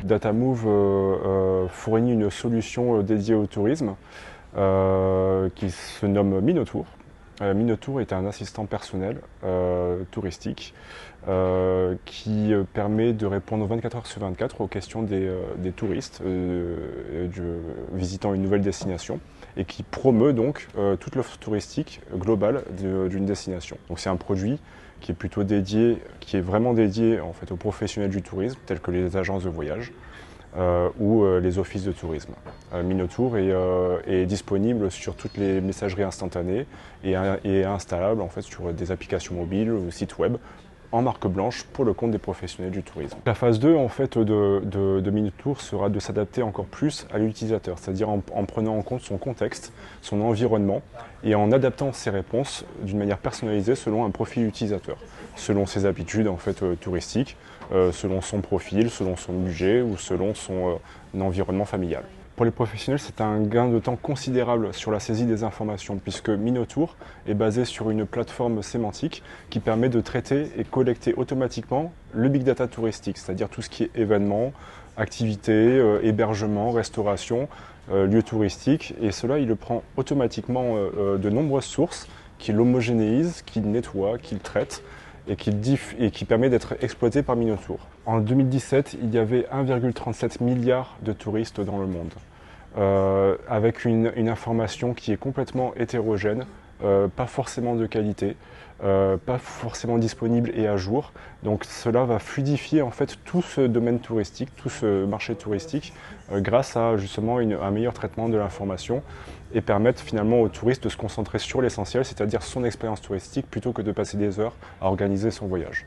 Datamove fournit une solution dédiée au tourisme qui se nomme Minotour. Minotour est un assistant personnel touristique qui permet de répondre 24 heures sur 24 aux questions des touristes visitant une nouvelle destination et qui promeut donc toute l'offre touristique globale d'une destination. Donc c'est un produit qui est plutôt dédié, qui est vraiment dédié en fait aux professionnels du tourisme tels que les agences de voyage ou les offices de tourisme. Minotour est disponible sur toutes les messageries instantanées et installable en fait sur des applications mobiles ou sites web en marque blanche pour le compte des professionnels du tourisme. La phase 2 en fait, de Minotour sera de s'adapter encore plus à l'utilisateur, c'est-à-dire en prenant en compte son contexte, son environnement et en adaptant ses réponses d'une manière personnalisée selon un profil utilisateur, selon ses habitudes en fait, touristiques, selon son profil, selon son budget ou selon son environnement familial. Pour les professionnels, c'est un gain de temps considérable sur la saisie des informations puisque Minotour est basé sur une plateforme sémantique qui permet de traiter et collecter automatiquement le big data touristique, c'est-à-dire tout ce qui est événements, activités, hébergement, restauration, lieux touristiques. Et cela, il le prend automatiquement de nombreuses sources, qui l'homogénéise, qui le nettoie, qui le traite et qui permet d'être exploité par Minotour. En 2017, il y avait 1,37 milliard de touristes dans le monde, avec une information qui est complètement hétérogène, pas forcément de qualité, pas forcément disponible et à jour. Donc cela va fluidifier en fait tout ce domaine touristique, tout ce marché touristique, grâce à justement un meilleur traitement de l'information et permettre finalement aux touristes de se concentrer sur l'essentiel, c'est-à-dire son expérience touristique, plutôt que de passer des heures à organiser son voyage.